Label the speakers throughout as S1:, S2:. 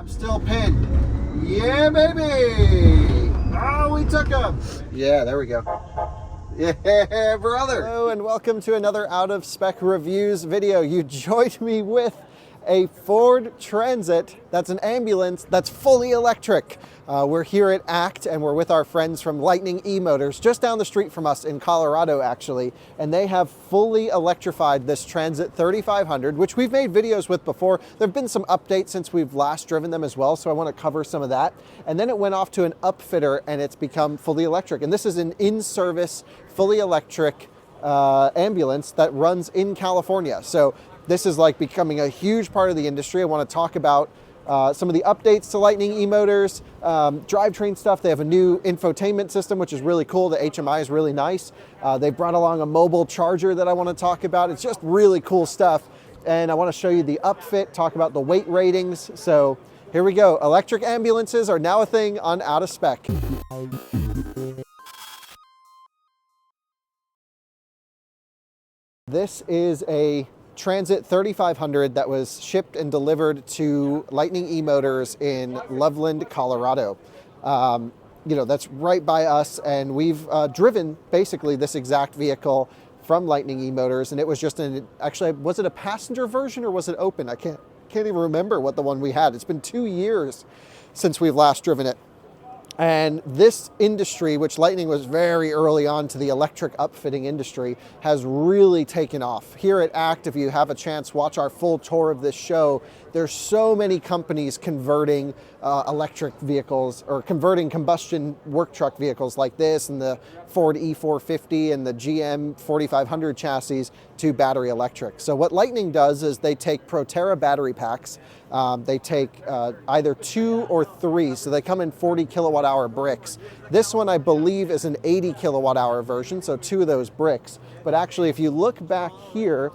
S1: I'm still pinned. Yeah, baby. Oh, we took him. Yeah, there we go. Yeah, brother. Hello, and welcome to another Out of Spec Reviews video. You joined me with a Ford Transit that's an ambulance that's fully electric. We're here at ACT, and we're with our friends from Lightning eMotors, just down the street from us in Colorado, actually. And they have fully electrified this Transit 3500, which we've made videos with before. There have been some updates since we've last driven them as well, so I want to cover some of that. And then it went off to an upfitter, and it's become fully electric. And this is an in-service, fully electric ambulance that runs in California. So this is like becoming a huge part of the industry. I want to talk about some of the updates to Lightning eMotors, drivetrain stuff. They have a new infotainment system, which is really cool. The HMI is really nice. They've brought along a mobile charger that I want to talk about. It's just really cool stuff. And I want to show you the upfit, talk about the weight ratings. So here we go. Electric ambulances are now a thing on Out of Spec. This is a Transit 3500 that was shipped and delivered to Lightning eMotors in Loveland, Colorado. You know, that's right by us, and we've driven basically this exact vehicle from Lightning eMotors, and it was just actually, was it a passenger version or was it open? I can't even remember what the one we had. It's been 2 years since we've last driven it. And this industry, which Lightning was very early on to the electric upfitting industry, has really taken off. Here at ACT, if you have a chance, watch our full tour of this show. There's so many companies converting electric vehicles or converting combustion work truck vehicles like this and the Ford E450 and the GM 4500 chassis to battery electric. So what Lightning does is they take Proterra battery packs. They take either 2 or 3, so they come in 40 kilowatt hour bricks. This one, I believe, is an 80 kilowatt hour version, so 2 of those bricks. But actually, if you look back here,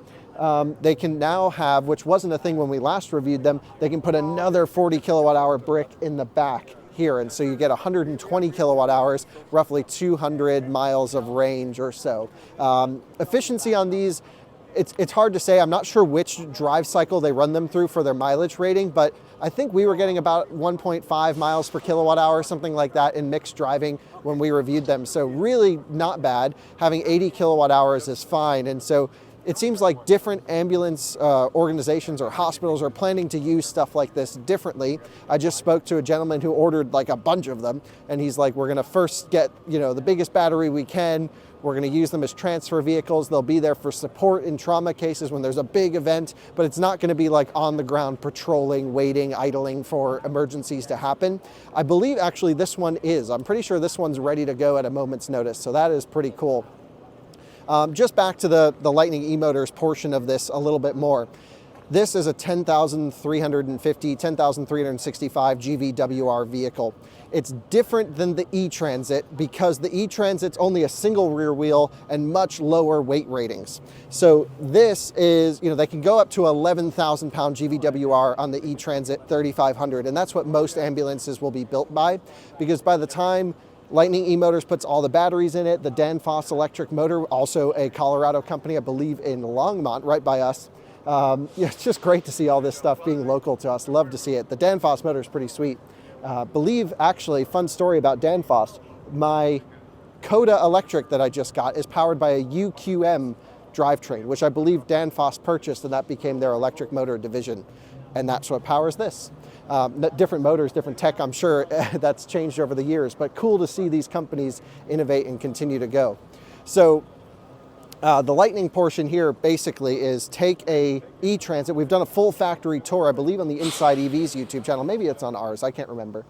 S1: they can now have, which wasn't a thing when we last reviewed them, they can put another 40 kilowatt hour brick in the back here. And so you get 120 kilowatt hours, roughly 200 miles of range or so. Efficiency on these, it's hard to say. I'm not sure which drive cycle they run them through for their mileage rating, but I think we were getting about 1.5 miles per kilowatt hour, something like that in mixed driving when we reviewed them. So really not bad. Having 80 kilowatt hours is fine. And so it seems like different ambulance organizations or hospitals are planning to use stuff like this differently. I just spoke to a gentleman who ordered like a bunch of them, and he's like, we're gonna first get, you know, the biggest battery we can. We're gonna use them as transfer vehicles. They'll be there for support in trauma cases when there's a big event, but it's not gonna be like on the ground patrolling, waiting, idling for emergencies to happen. I believe actually this one is. I'm pretty sure this one's ready to go at a moment's notice, so that is pretty cool. Just back to the Lightning eMotors portion of this a little bit more. This is a 10,365 GVWR vehicle. It's different than the e-Transit because the e-Transit's only a single rear wheel and much lower weight ratings. So this is, you know, they can go up to 11,000 pound GVWR on the e-Transit 3500, and that's what most ambulances will be built by, because by the time Lightning eMotors puts all the batteries in it, the Danfoss electric motor, also a Colorado company, I believe in Longmont, right by us. Yeah, it's just great to see all this stuff being local to us. Love to see it. The Danfoss motor is pretty sweet. Believe, actually, fun story about Danfoss, my Coda electric that I just got is powered by a UQM drivetrain, which I believe Danfoss purchased, and that became their electric motor division. And that's what powers this. Different motors, different tech, I'm sure that's changed over the years, but cool to see these companies innovate and continue to go. So the Lightning portion here basically is take a e-Transit. We've done a full factory tour, I believe, on the Inside EVs YouTube channel. Maybe it's on ours, I can't remember.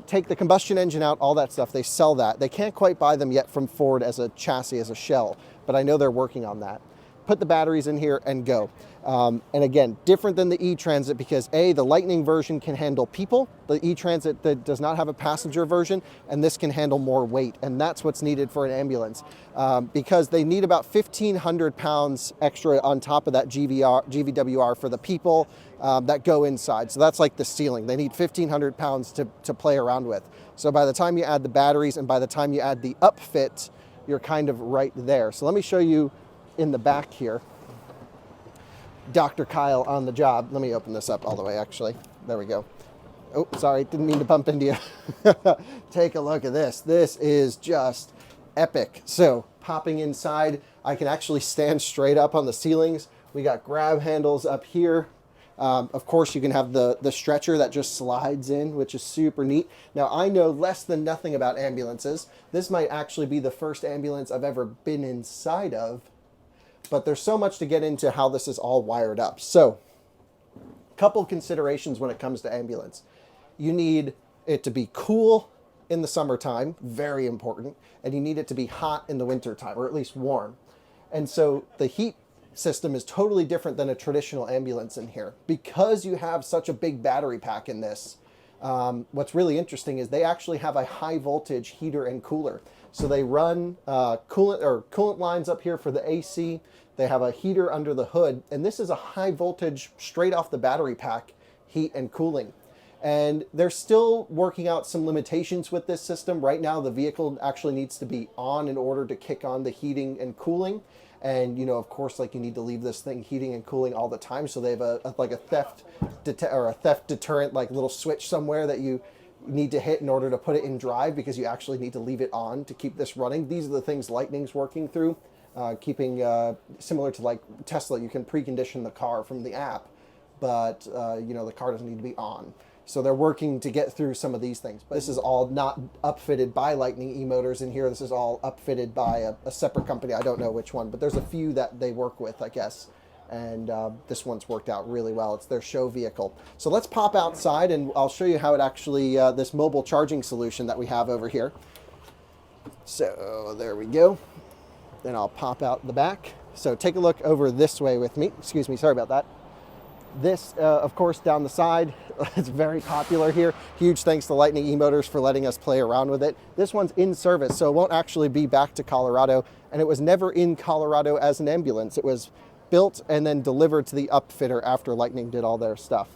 S1: Take the combustion engine out, all that stuff, they sell that. They can't quite buy them yet from Ford as a chassis, as a shell, but I know they're working on that. Put the batteries in here and go. And again, different than the e-Transit because A, the Lightning version can handle people. The e-Transit that does not have a passenger version, and this can handle more weight. And that's what's needed for an ambulance because they need about 1,500 pounds extra on top of that GVWR for the people that go inside. So that's like the ceiling. They need 1,500 pounds to play around with. So by the time you add the batteries and by the time you add the upfit, you're kind of right there. So let me show you in the back here. Dr. Kyle on the job. Let me open this up all the way, actually. There we go. Oh, sorry, didn't mean to bump into you. Take a look at this. This is just epic. So popping inside, I can actually stand straight up on the ceilings. We got grab handles up here. Of course, you can have the stretcher that just slides in, which is super neat. Now, I know less than nothing about ambulances. This might actually be the first ambulance I've ever been inside of, but there's so much to get into how this is all wired up. So, couple considerations when it comes to ambulance. You need it to be cool in the summertime, very important, and you need it to be hot in the wintertime, or at least warm. And so the heat system is totally different than a traditional ambulance in here. Because you have such a big battery pack in this, what's really interesting is they actually have a high voltage heater and cooler. So they run coolant lines up here for the AC. They have a heater under the hood, and this is a high voltage, straight off the battery pack, heat and cooling. And they're still working out some limitations with this system. Right now, the vehicle actually needs to be on in order to kick on the heating and cooling. And, you know, of course, like, you need to leave this thing heating and cooling all the time. So they have a theft deterrent, like, little switch somewhere that you need to hit in order to put it in drive, because you actually need to leave it on to keep this running. These are the things Lightning's working through, keeping similar to like Tesla. You can precondition the car from the app, but you know, the car doesn't need to be on. So they're working to get through some of these things. But this is all not upfitted by Lightning eMotors in here. This is all upfitted by a separate company. I don't know which one, but there's a few that they work with, I guess. And this one's worked out really well. It's their show vehicle. So let's pop outside and I'll show you how it actually, this mobile charging solution that we have over here. So there we go. Then I'll pop out the back. So take a look over this way with me. Excuse me, sorry about that. This, of course, down the side, it's very popular here. Huge thanks to Lightning eMotors for letting us play around with it. This one's in service, so it won't actually be back to Colorado. And it was never in Colorado as an ambulance. It was built and then delivered to the upfitter after Lightning did all their stuff.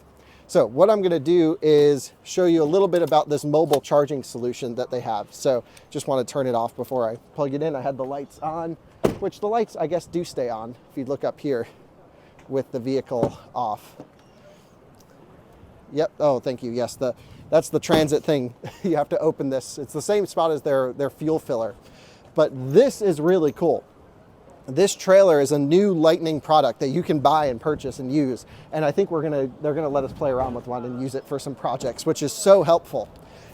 S1: So what I'm gonna do is show you a little bit about this mobile charging solution that they have. So just wanna turn it off before I plug it in. I had the lights on, which the lights, I guess, do stay on if you look up here with the vehicle off. Yep, oh, thank you. Yes, that's the transit thing. You have to open this. It's the same spot as their fuel filler. But this is really cool. This trailer is a new Lightning product that you can buy and purchase and use. And I think they're gonna let us play around with one and use it for some projects, which is so helpful.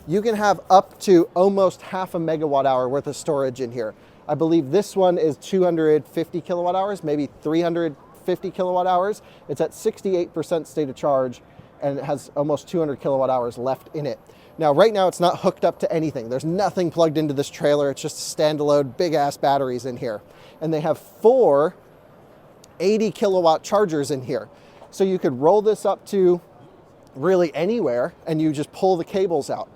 S1: You can have up to almost 0.5 megawatt hour worth of storage in here. I believe this one is 250 kilowatt hours, maybe 350 kilowatt hours. It's at 68% state of charge, and it has almost 200 kilowatt hours left in it. Now, right now, it's not hooked up to anything. There's nothing plugged into this trailer. It's just standalone big ass batteries in here. And they have 4 80 kilowatt chargers in here. So you could roll this up to really anywhere and you just pull the cables out.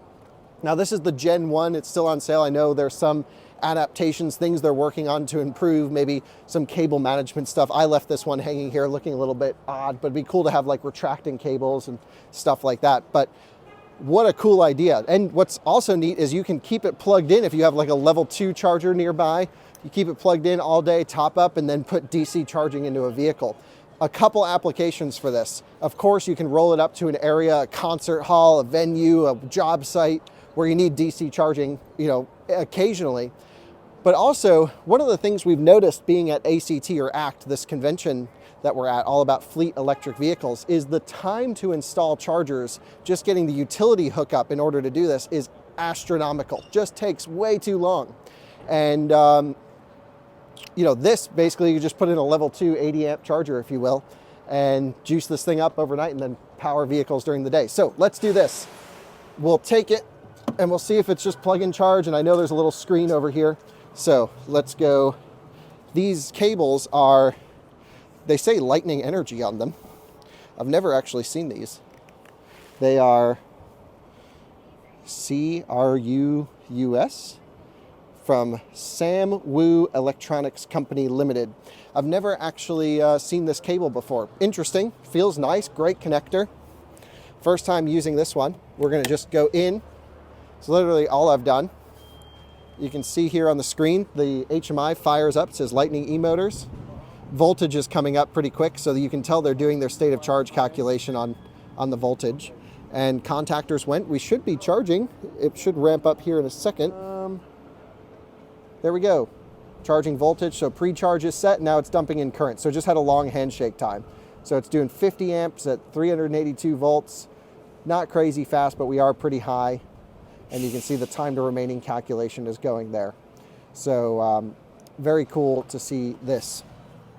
S1: Now, this is the Gen 1. It's still on sale. I know there's some adaptations, things they're working on to improve, maybe some cable management stuff. I left this one hanging here looking a little bit odd, but it'd be cool to have like retracting cables and stuff like that. But what a cool idea. And what's also neat is you can keep it plugged in if you have like a level 2 charger nearby. You keep it plugged in all day, top up, and then put DC charging into a vehicle. A couple applications for this. Of course, you can roll it up to an area, a concert hall, a venue, a job site where you need DC charging, you know, occasionally. But also, one of the things we've noticed being at ACT or ACT, this convention that we're at, all about fleet electric vehicles, is the time to install chargers, just getting the utility hookup in order to do this, is astronomical. Just takes way too long. And, you know, this basically, you just put in a level 2 80 amp charger, if you will, and juice this thing up overnight and then power vehicles during the day. So let's do this. We'll take it and we'll see if it's just plug and charge. And I know there's a little screen over here. So let's go. These cables are, they say Lightning Energy on them. I've never actually seen these. They are CRUUS from Sam Wu Electronics Company Limited. I've never actually seen this cable before. Interesting, feels nice, great connector. First time using this one. We're gonna just go in. It's literally all I've done. You can see here on the screen, the HMI fires up, it says Lightning eMotors. Voltage is coming up pretty quick, so that you can tell they're doing their state of charge calculation on the voltage. and contactors went. We should be charging. It should ramp up here in a second. There we go. Charging voltage, so pre-charge is set, now it's dumping in current. So it just had a long handshake time. So it's doing 50 amps at 382 volts. Not crazy fast, but we are pretty high. And you can see the time to remaining calculation is going there. So very cool to see this.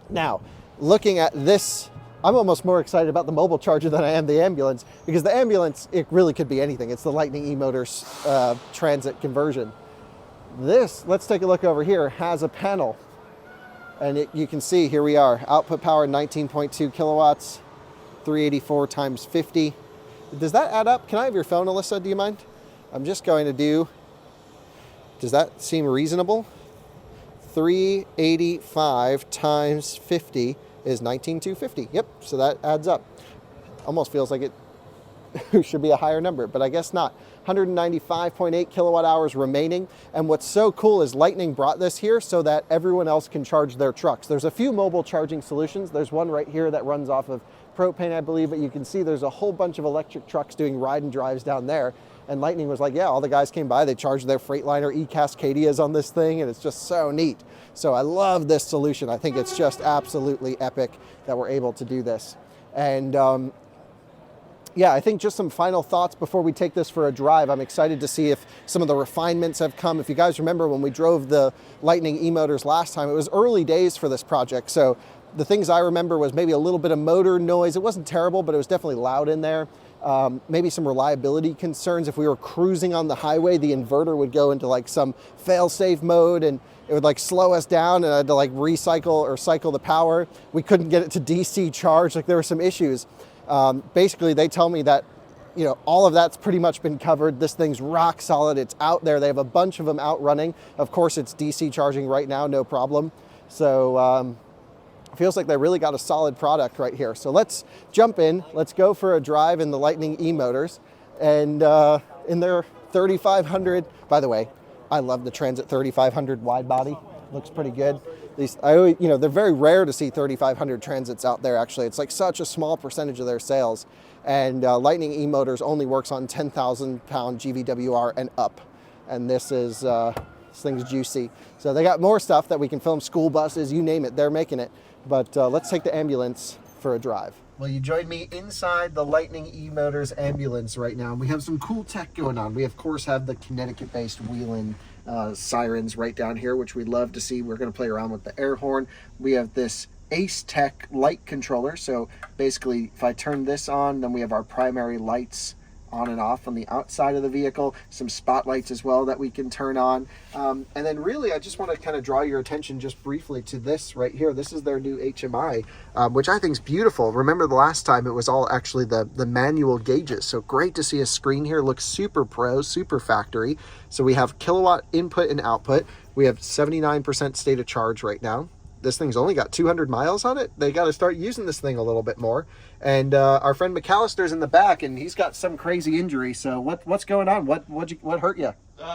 S1: Now, looking at this, I'm almost more excited about the mobile charger than I am the ambulance, because the ambulance, it really could be anything. It's the Lightning eMotors transit conversion. This, let's take a look over here, has a panel. And you can see, here we are, output power 19.2 kilowatts, 384 times 50. Does that add up? Can I have your phone, Alyssa? Do you mind? I'm just going to do, does that seem reasonable? 385 times 50 is 19,250. Yep, so that adds up. Almost feels like it should be a higher number, but I guess not. 195.8 kilowatt hours remaining. And what's so cool is Lightning brought this here so that everyone else can charge their trucks. There's a few mobile charging solutions. There's one right here that runs off of propane, I believe, but you can see there's a whole bunch of electric trucks doing ride and drives down there. And Lightning was like, yeah, all the guys came by, they charged their Freightliner e-Cascadias on this thing, and it's just so neat. So I love this solution. I think it's just absolutely epic that we're able to do this. And yeah, I think just some final thoughts before we take this for a drive. I'm excited to see if some of the refinements have come. If you guys remember when we drove the Lightning eMotors last time, it was early days for this project. So the things I remember was maybe a little bit of motor noise. It wasn't terrible, but it was definitely loud in there. Maybe some reliability concerns. If we were cruising on the highway, the inverter would go into like some fail-safe mode and it would like slow us down, and I had to like recycle or cycle the power. We couldn't get it to DC charge. Like there were some issues. Basically, they tell me that, you know, all of that's pretty much been covered. This thing's rock solid. It's out there. They have a bunch of them out running. Of course, it's DC charging right now, no problem. So it feels like they really got a solid product right here. So let's jump in. Let's go for a drive in the Lightning eMotors, and in their 3500. By the way, I love the Transit 3500 wide body. Looks pretty good. These, I always, you know, they're very rare to see 3500 Transits out there. Actually, it's like such a small percentage of their sales. And Lightning eMotors only works on 10,000 pound GVWR and up. And this is this thing's juicy. So they got more stuff that we can film, school buses, you name it, they're making it. But let's take the ambulance for a drive. Well, you joined me inside the Lightning eMotors ambulance right now. We have some cool tech going on. We, of course, have the Connecticut-based wheel-in sirens right down here, which we'd love to see. We're going to play around with the air horn. We have this Ace Tech light controller. So basically, if I turn this on, then we have our primary lights on and off on the outside of the vehicle, some spotlights as well that we can turn on. And then really, I just want to kind of draw your attention just briefly to this right here. This is their new HMI, which I think is beautiful. Remember the last time it was all actually the manual gauges. So great to see a screen here. Looks super pro, super factory. So we have kilowatt input and output. We have 79% state of charge right now. This thing's only got 200 miles on it. They got to start using this thing a little bit more. And our friend McAllister's in the back, and he's got some crazy injury. So what's going on? What hurt you?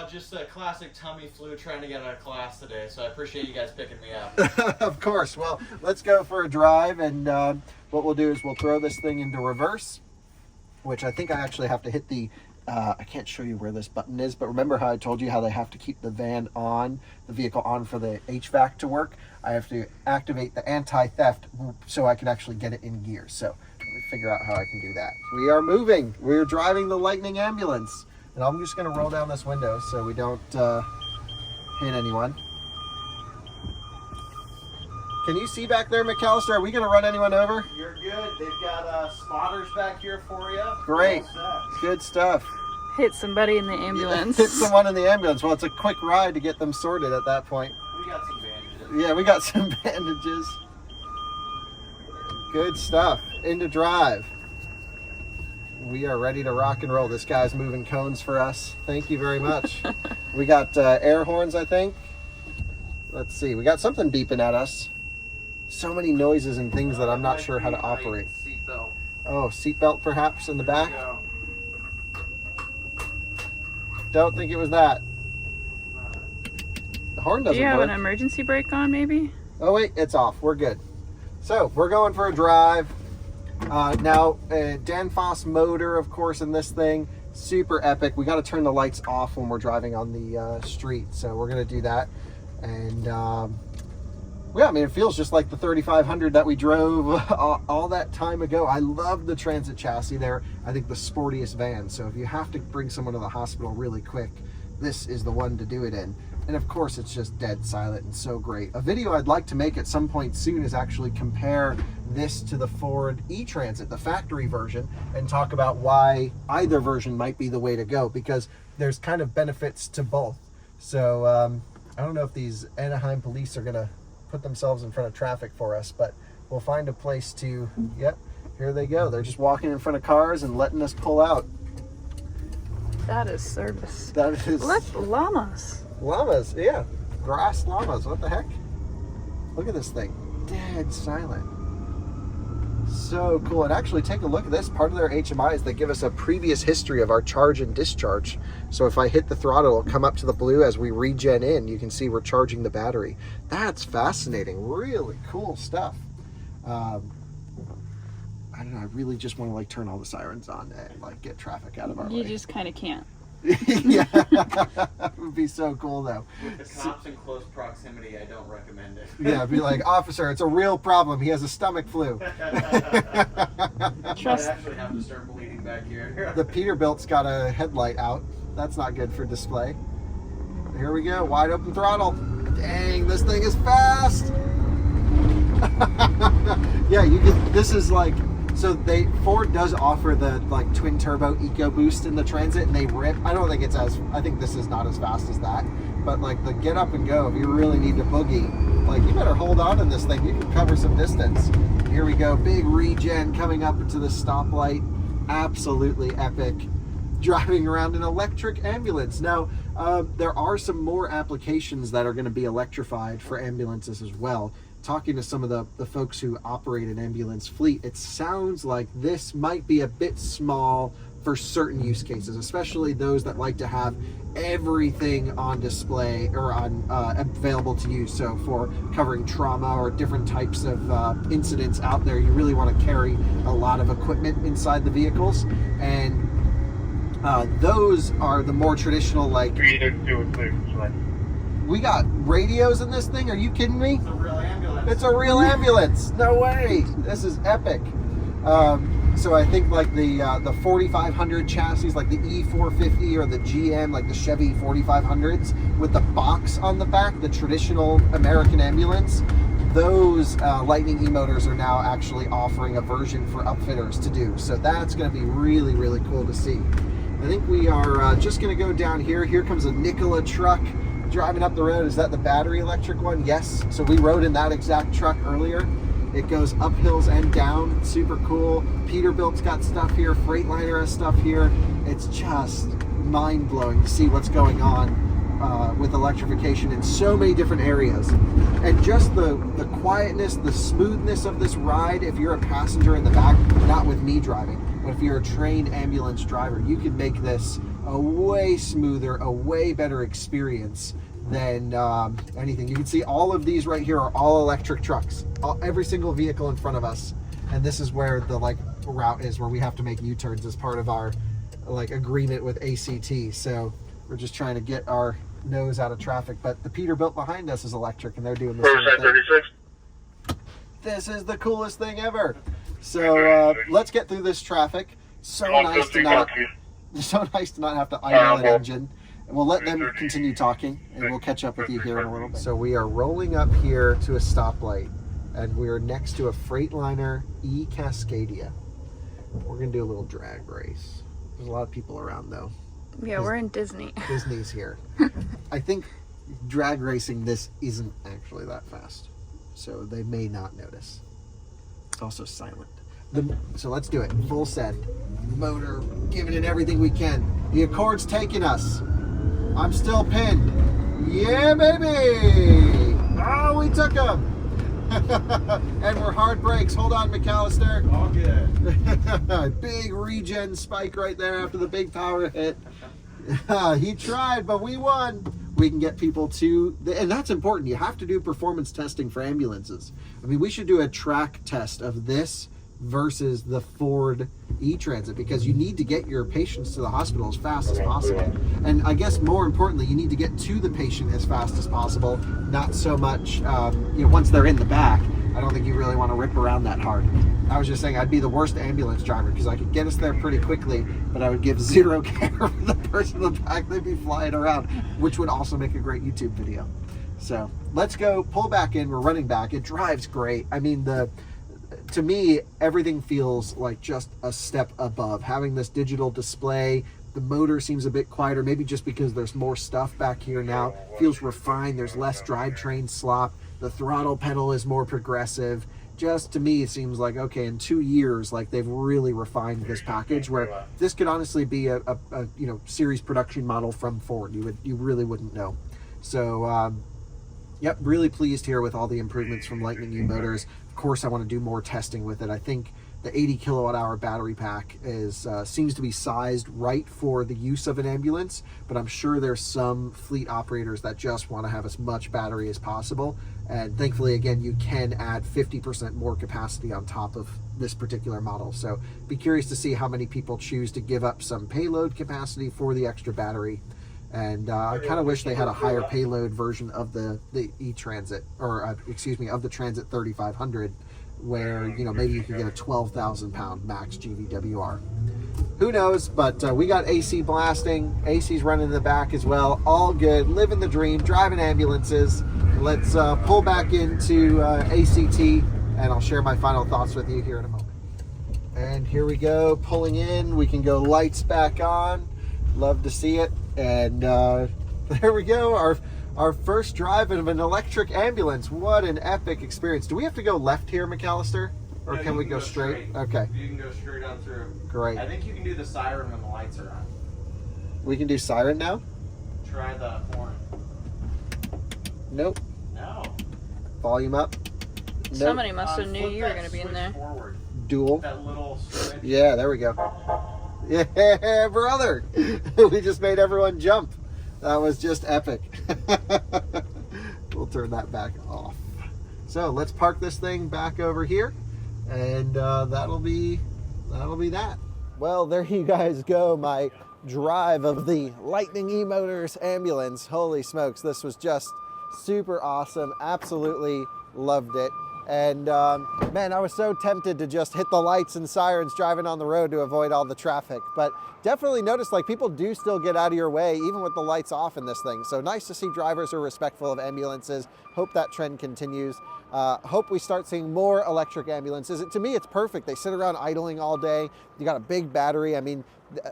S2: Just a classic tummy flu trying to get out of class today. So I appreciate you guys picking me up.
S1: Of course. Well, let's go for a drive, and what we'll do is we'll throw this thing into reverse, which I think I actually have to hit the I can't show you where this button is, but remember how I told you how they have to keep the van on, the vehicle on for the HVAC to work? I have to activate the anti-theft so I can actually get it in gear. So let me figure out how I can do that. We are moving. We're driving the Lightning ambulance. And I'm just going to roll down this window so we don't hit anyone. Can you see back there, McAllister? Are we going to run anyone over?
S2: You're good. They've got spotters back here for you.
S1: Great. Good stuff.
S3: Hit somebody in the ambulance.
S1: Hit someone in the ambulance. Well, it's a quick ride to get them sorted at that point.
S2: We got some bandages.
S1: Yeah, we got some bandages. Good stuff. Into drive. We are ready to rock and roll. This guy's moving cones for us. Thank you very much. We got air horns, I think. Let's see. We got something beeping at us. So many noises and things that I'm not sure how to operate.
S2: Seatbelt.
S1: Oh, seatbelt perhaps in the back? Don't think it was that. The horn doesn't work.
S3: Do you have an emergency brake on, maybe?
S1: Oh wait, it's off. We're good. So we're going for a drive. Now, Danfoss motor, of course, in this thing, super epic. We got to turn the lights off when we're driving on the street, so we're going to do that. And yeah, I mean, it feels just like the 3500 that we drove all that time ago. I love the Transit chassis there. I think the sportiest van. So if you have to bring someone to the hospital really quick, this is the one to do it in. And of course, it's just dead silent and so great. A video I'd like to make at some point soon is actually compare this to the Ford e-Transit, the factory version, and talk about why either version might be the way to go, because there's kind of benefits to both. So I don't know if these Anaheim police are gonna put themselves in front of traffic for us, but we'll find a place to, yep, here they go. They're just walking in front of cars and letting us pull out.
S3: That is service.
S1: That is...
S3: Look, llamas.
S1: Llamas, yeah. Grass llamas, what the heck? Look at this thing, dead silent. So cool. And actually, take a look at this. Part of their HMI is they give us a previous history of our charge and discharge. So if I hit the throttle, it'll come up to the blue as we regen in. You can see we're charging the battery. That's fascinating. Really cool stuff. I don't know. I really just want to like turn all the sirens on and like get traffic out of our way.
S3: You just kind of can't.
S1: Yeah, that would be so cool though.
S2: With the cops in close proximity, I don't recommend it.
S1: Yeah, be like, officer, it's a real problem. He has a stomach flu.
S3: Trust.
S2: I actually have to start bleeding back here.
S1: The Peterbilt's got a headlight out. That's not good for display. Here we go, wide open throttle. Dang, this thing is fast. Yeah, you can. This is like. So Ford does offer the like twin turbo EcoBoost in the Transit, and they rip. I don't think it's as, I think this is not as fast as that, but like the get up and go, if you really need to boogie, like you better hold on in this thing. You can cover some distance. Here we go, big regen coming up into the stoplight. Absolutely epic. Driving around an electric ambulance. Now, there are some more applications that are going to be electrified for ambulances as well. Talking to some of the folks who operate an ambulance fleet, it sounds like this might be a bit small for certain use cases, especially those that like to have everything on display or on available to use. So for covering trauma or different types of incidents out there, you really want to carry a lot of equipment inside the vehicles, and those are the more traditional, like, we got radios in this thing. Are you kidding me?
S2: It's a real ambulance.
S1: It's a real ambulance. No way. This is epic. So I think like the 4500 chassis, like the E450 or the GM, like the Chevy 4500s with the box on the back, the traditional American ambulance, those Lightning eMotors are now actually offering a version for upfitters to do. So that's going to be really, really cool to see. I think we are just going to go down here. Here comes a Nikola truck driving up the road. Is that the battery electric one? Yes. So we rode in that exact truck earlier. It goes up hills and down. Super cool. Peterbilt's got stuff here. Freightliner has stuff here. It's just mind-blowing to see what's going on with electrification in so many different areas. And just the quietness, the smoothness of this ride, if you're a passenger in the back, not with me driving, but if you're a trained ambulance driver, you can make this a way smoother, a way better experience than anything. You can see all of these right here are all electric trucks. Every single vehicle in front of us. And this is where the like route is, where we have to make U-turns as part of our like agreement with ACT. So we're just trying to get our nose out of traffic. But the Peterbilt behind us is electric, and they're doing the same thing. This is the coolest thing ever. So let's get through this traffic. So nice to not have to idle an engine. And we'll let them continue talking, and we'll catch up with you here in a little bit. So we are rolling up here to a stoplight, and we are next to a Freightliner E-Cascadia. We're gonna do a little drag race. There's a lot of people around though.
S3: Yeah, we're in Disney.
S1: Disney's here. I think drag racing this isn't actually that fast, so they may not notice. It's also silent. So let's do it. Full send. Motor, giving it everything we can. The Accord's taking us. I'm still pinned. Yeah, baby! Oh, we took him! And we're hard brakes. Hold on, McAllister.
S2: All good.
S1: Big regen spike right there after the big power hit. He tried, but we won. We can get people to, and that's important. You have to do performance testing for ambulances. I mean, we should do a track test of this versus the Ford e-Transit, because you need to get your patients to the hospital as fast as possible. And I guess more importantly, you need to get to the patient as fast as possible, not so much, once they're in the back. I don't think you really want to rip around that hard. I was just saying I'd be the worst ambulance driver because I could get us there pretty quickly, but I would give zero care for the person in the back. They'd be flying around, which would also make a great YouTube video. So let's go pull back in. We're running back. It drives great. I mean, to me, everything feels like just a step above. Having this digital display, the motor seems a bit quieter, maybe just because there's more stuff back here now. Feels refined. There's less drivetrain slop. The throttle pedal is more progressive. Just to me, it seems like, okay, in 2 years, like they've really refined this package, where this could honestly be a series production model from Ford. You really wouldn't know. So yep, really pleased here with all the improvements from Lightning eMotors. Of course, I want to do more testing with it. I think the 80 kilowatt hour battery pack seems to be sized right for the use of an ambulance, but I'm sure there's some fleet operators that just want to have as much battery as possible. And thankfully, again, you can add 50% more capacity on top of this particular model. So be curious to see how many people choose to give up some payload capacity for the extra battery. And I kind of wish they had a higher payload version of the e-Transit, or excuse me, of the Transit 3500, where maybe you can get a 12,000 pound max GVWR. Who knows? But we got AC blasting, AC's running in the back as well. All good, living the dream, driving ambulances. Let's pull back into ACT, and I'll share my final thoughts with you here in a moment. And here we go, pulling in. We can go lights back on. Love to see it. And there we go, our first drive of an electric ambulance. What an epic experience. Do we have to go left here, McAllister? Or
S2: No,
S1: can we go straight? Okay.
S2: You can go straight on through.
S1: Great.
S2: I think you can do the siren when the lights are on.
S1: We can do siren now?
S2: Try the horn.
S1: Nope.
S2: No.
S1: Volume up? Nope.
S3: Somebody must have knew
S2: Flip
S3: you were
S2: that
S3: going to be in
S2: switch
S3: there.
S2: Forward.
S1: Dual.
S2: That little switch.
S1: Yeah, there we go. Yeah, brother. We just made everyone jump. That was just epic. We'll turn that back off. So let's park this thing back over here, and that'll be that. Well, there you guys go, my drive of the Lightning eMotors ambulance. Holy smokes, this was just super awesome. Absolutely loved it. And man, I was so tempted to just hit the lights and sirens driving on the road to avoid all the traffic. But definitely noticed, like, people do still get out of your way even with the lights off in this thing. So nice to see drivers are respectful of ambulances. Hope that trend continues. Hope we start seeing more electric ambulances. To me, it's perfect. They sit around idling all day. You got a big battery. I mean,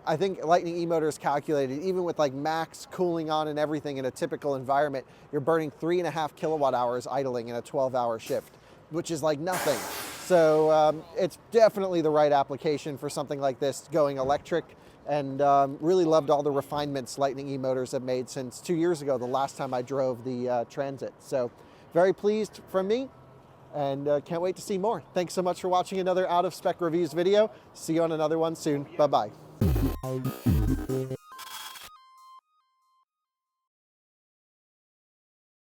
S1: I think Lightning eMotors calculated, even with like max cooling on and everything in a typical environment, you're burning 3.5 kilowatt hours idling in a 12-hour shift, which is like nothing. So it's definitely the right application for something like this going electric, and really loved all the refinements Lightning eMotors have made since 2 years ago, the last time I drove the Transit. So very pleased from me, and can't wait to see more. Thanks so much for watching another Out of Spec Reviews video. See you on another one soon. Bye-bye.